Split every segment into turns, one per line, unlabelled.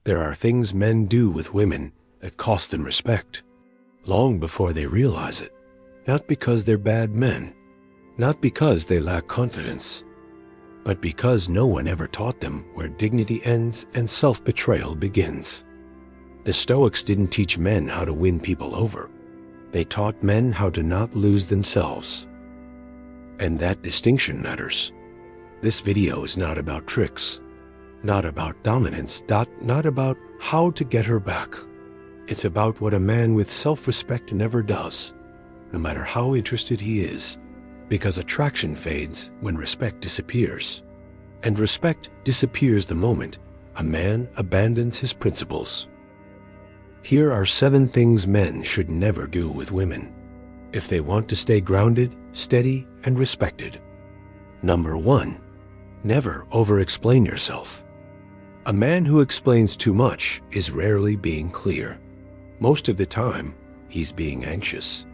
There are things men do with women that cost them respect, long before they realize it, not because they're bad men, not because they lack confidence, but because no one ever taught them where dignity ends and self-betrayal begins. The Stoics didn't teach men how to win people over. They taught men how to not lose themselves. And that distinction matters. This video is not about tricks, not about dominance, not about how to get her back. It's about what a man with self-respect never does, no matter how interested he is, because attraction fades when respect disappears. And respect disappears the moment a man abandons his principles. Here are 7 things men should never do with women if they want to stay grounded, steady, and respected. Number 1. Never over-explain yourself. A man who explains too much is rarely being clear. Most of the time, he's being anxious.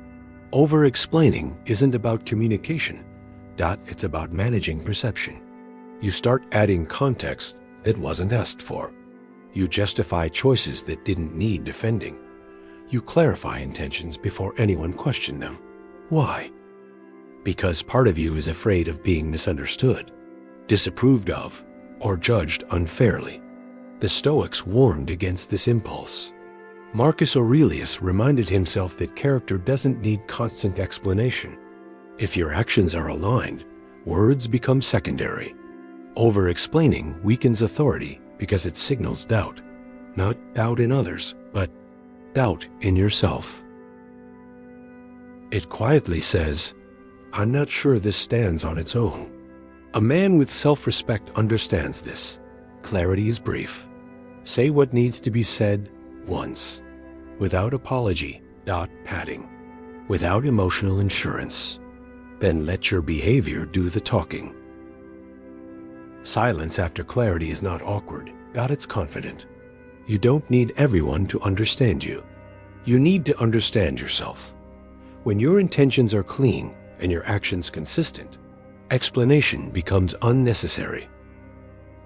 Over-explaining isn't about communication. It's about managing perception. You start adding context that wasn't asked for. You justify choices that didn't need defending. You clarify intentions before anyone questioned them. Why? Because part of you is afraid of being misunderstood, disapproved of, or judged unfairly. The Stoics warned against this impulse. Marcus Aurelius reminded himself that character doesn't need constant explanation. If your actions are aligned, words become secondary. Over-explaining weakens authority because it signals doubt. Not doubt in others, but doubt in yourself. It quietly says, "I'm not sure this stands on its own." A man with self-respect understands this. Clarity is brief. Say what needs to be said once, without apology, padding, without emotional insurance. Then let your behavior do the talking. Silence after clarity is not awkward, it's confident. You don't need everyone to understand you. You need to understand yourself. When your intentions are clean and your actions consistent, explanation becomes unnecessary.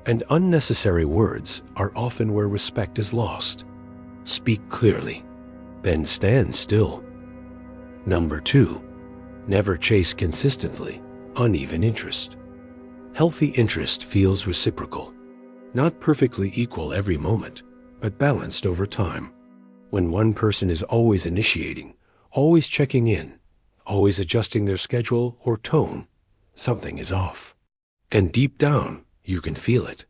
And unnecessary words are often where respect is lost. Speak clearly, then stand still. Number 2, never chase consistently uneven interest. Healthy interest feels reciprocal, not perfectly equal every moment, but balanced over time. When one person is always initiating, always checking in, always adjusting their schedule or tone, something is off. And deep down, you can feel it.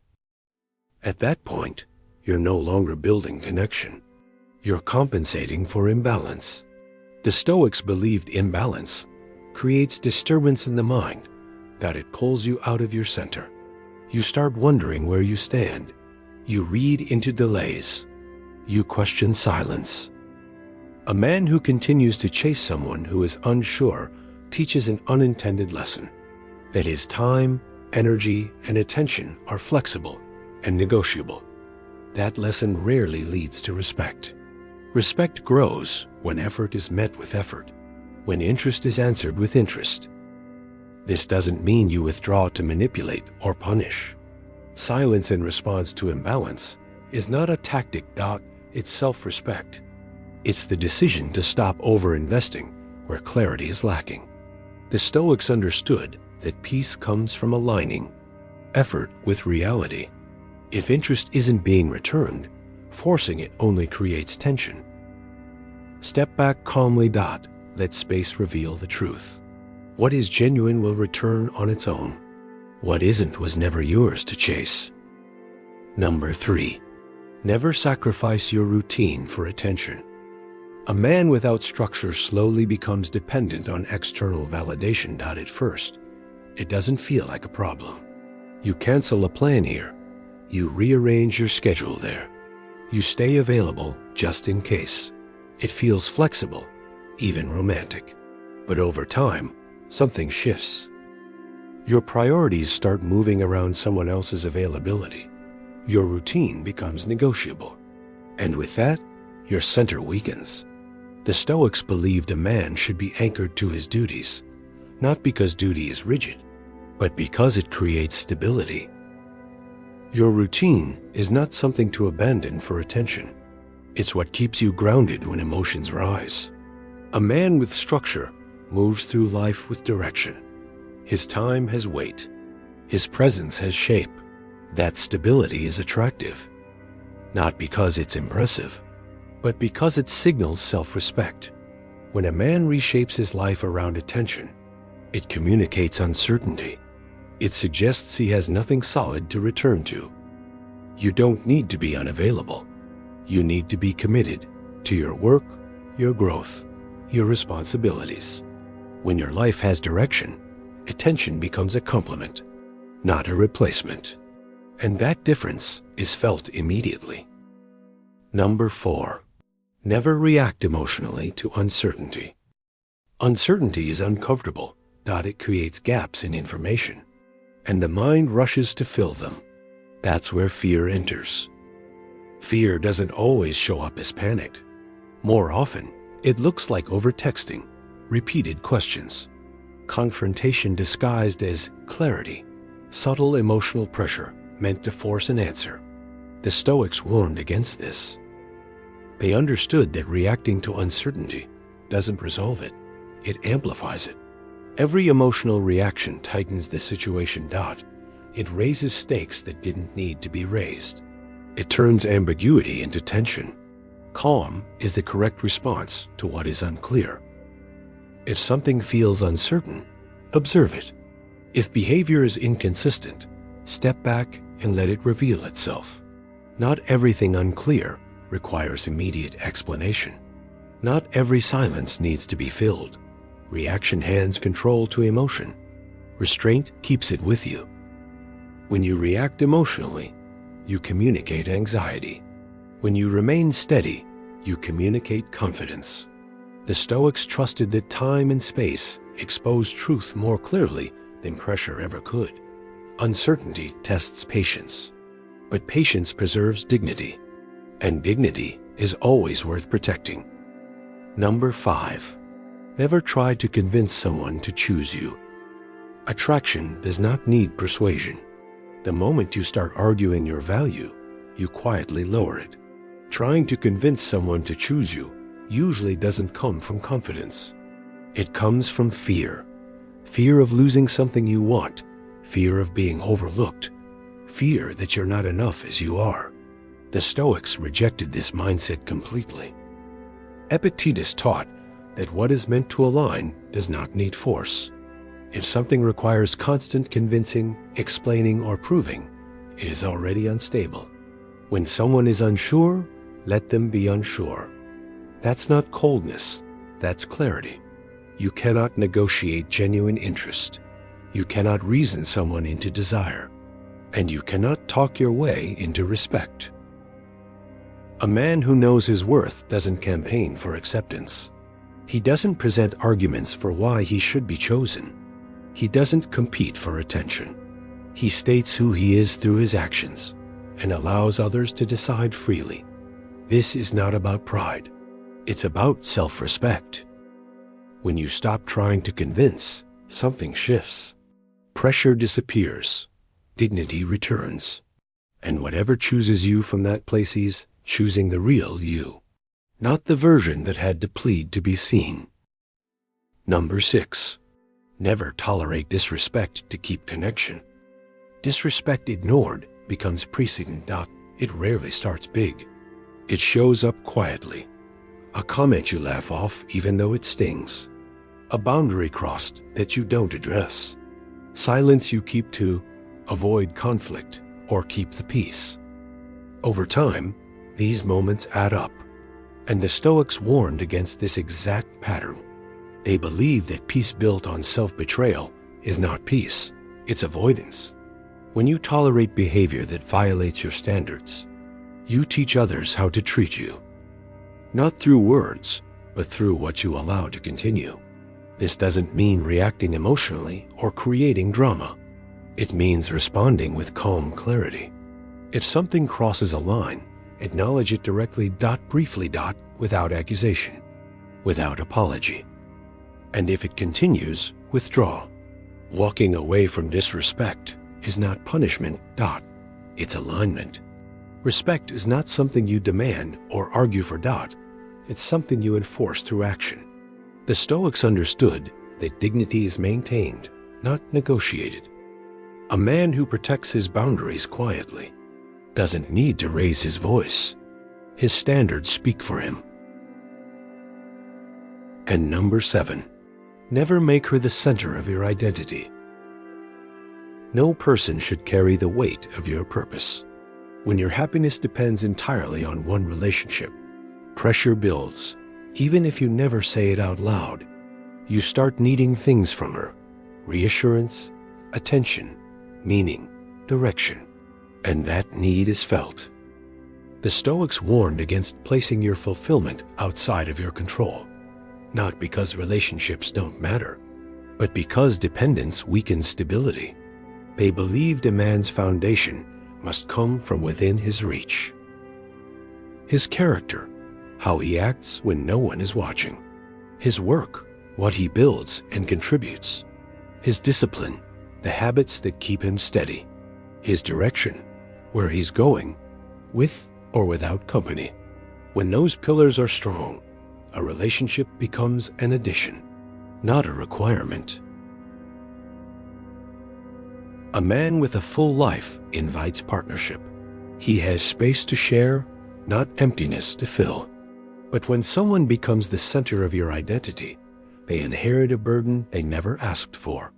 At that point, you're no longer building connection. You're compensating for imbalance. The Stoics believed imbalance creates disturbance in the mind, that it pulls you out of your center. You start wondering where you stand. You read into delays. You question silence. A man who continues to chase someone who is unsure teaches an unintended lesson, that his time, energy, and attention are flexible and negotiable. That lesson rarely leads to respect. Respect grows when effort is met with effort, when interest is answered with interest. This doesn't mean you withdraw to manipulate or punish. Silence in response to imbalance is not a tactic, it's self-respect. It's the decision to stop over-investing where clarity is lacking. The Stoics understood that peace comes from aligning effort with reality. If interest isn't being returned, forcing it only creates tension. Step back calmly, let space reveal the truth. What is genuine will return on its own. What isn't was never yours to chase. Number 3, never sacrifice your routine for attention. A man without structure slowly becomes dependent on external validation. At first, it doesn't feel like a problem. You cancel a plan here. You rearrange your schedule there. You stay available just in case. It feels flexible, even romantic. But over time, something shifts. Your priorities start moving around someone else's availability. Your routine becomes negotiable. And with that, your center weakens. The Stoics believed a man should be anchored to his duties, not because duty is rigid, but because it creates stability. Your routine is not something to abandon for attention. It's what keeps you grounded when emotions rise. A man with structure moves through life with direction. His time has weight. His presence has shape. That stability is attractive, not because it's impressive, but because it signals self-respect. When a man reshapes his life around attention, it communicates uncertainty. It suggests he has nothing solid to return to. You don't need to be unavailable. You need to be committed to your work, your growth, your responsibilities. When your life has direction, attention becomes a complement, not a replacement. And that difference is felt immediately. Number 4. Never react emotionally to uncertainty. Uncertainty is uncomfortable. It creates gaps in information, and the mind rushes to fill them. That's where fear enters. Fear doesn't always show up as panic. More often, it looks like over-texting, repeated questions, confrontation disguised as clarity, subtle emotional pressure meant to force an answer. The Stoics warned against this. They understood that reacting to uncertainty doesn't resolve it, it amplifies it. Every emotional reaction tightens the situation. It raises stakes that didn't need to be raised. It turns ambiguity into tension. Calm is the correct response to what is unclear. If something feels uncertain, observe it. If behavior is inconsistent, step back and let it reveal itself. Not everything unclear requires immediate explanation. Not every silence needs to be filled. Reaction hands control to emotion. Restraint keeps it with you. When you react emotionally, you communicate anxiety. When you remain steady, you communicate confidence. The Stoics trusted that time and space expose truth more clearly than pressure ever could. Uncertainty tests patience, but patience preserves dignity, and dignity is always worth protecting. Number 5. Never try to convince someone to choose you. Attraction does not need persuasion. The moment you start arguing your value, you quietly lower it. Trying to convince someone to choose you usually doesn't come from confidence. It comes from fear. Fear of losing something you want, fear of being overlooked, fear that you're not enough as you are. The Stoics rejected this mindset completely. Epictetus taught that what is meant to align does not need force. If something requires constant convincing, explaining, or proving, it is already unstable. When someone is unsure, let them be unsure. That's not coldness, that's clarity. You cannot negotiate genuine interest. You cannot reason someone into desire. And you cannot talk your way into respect. A man who knows his worth doesn't campaign for acceptance. He doesn't present arguments for why he should be chosen. He doesn't compete for attention. He states who he is through his actions and allows others to decide freely. This is not about pride. It's about self-respect. When you stop trying to convince, something shifts. Pressure disappears. Dignity returns. And whatever chooses you from that place is choosing the real you, not the version that had to plead to be seen. Number 6. Never tolerate disrespect to keep connection. Disrespect ignored becomes precedent. It rarely starts big. It shows up quietly. A comment you laugh off even though it stings. A boundary crossed that you don't address. Silence you keep to avoid conflict or keep the peace. Over time, these moments add up, and the Stoics warned against this exact pattern. They believe that peace built on self-betrayal is not peace, it's avoidance. When you tolerate behavior that violates your standards, you teach others how to treat you. Not through words, but through what you allow to continue. This doesn't mean reacting emotionally or creating drama. It means responding with calm clarity. If something crosses a line, acknowledge it directly, briefly, without accusation, without apology. And if it continues, withdraw. Walking away from disrespect is not punishment, it's alignment. Respect is not something you demand or argue for. It's something you enforce through action. The Stoics understood that dignity is maintained, not negotiated. A man who protects his boundaries quietly doesn't need to raise his voice. His standards speak for him. And number 7, never make her the center of your identity. No person should carry the weight of your purpose. When your happiness depends entirely on one relationship, pressure builds. Even if you never say it out loud, you start needing things from her: reassurance, attention, meaning, direction. And that need is felt. The Stoics warned against placing your fulfillment outside of your control, not because relationships don't matter, but because dependence weakens stability. They believed a man's foundation must come from within his reach. His character, how he acts when no one is watching. His work, what he builds and contributes. His discipline, the habits that keep him steady. His direction, where he's going, with or without company. When those pillars are strong, a relationship becomes an addition, not a requirement. A man with a full life invites partnership. He has space to share, not emptiness to fill. But when someone becomes the center of your identity, they inherit a burden they never asked for.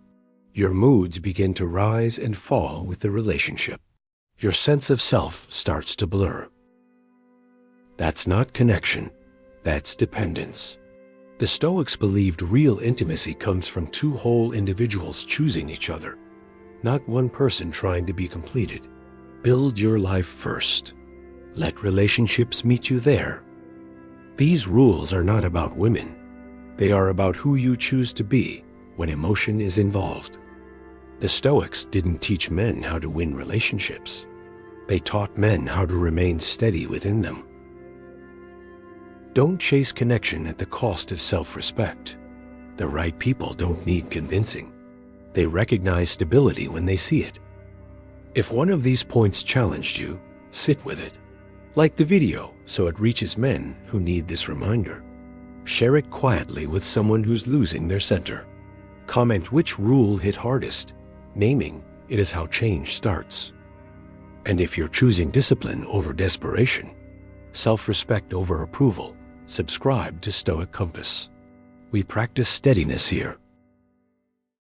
Your moods begin to rise and fall with the relationship. Your sense of self starts to blur. That's not connection, that's dependence. The Stoics believed real intimacy comes from two whole individuals choosing each other, not one person trying to be completed. Build your life first. Let relationships meet you there. These rules are not about women. They are about who you choose to be when emotion is involved. The Stoics didn't teach men how to win relationships. They taught men how to remain steady within them. Don't chase connection at the cost of self-respect. The right people don't need convincing. They recognize stability when they see it. If one of these points challenged you, sit with it. Like the video so it reaches men who need this reminder. Share it quietly with someone who's losing their center. Comment which rule hit hardest. Naming it is how change starts. And if you're choosing discipline over desperation, self-respect over approval, subscribe to Stoic Compass. We practice steadiness here,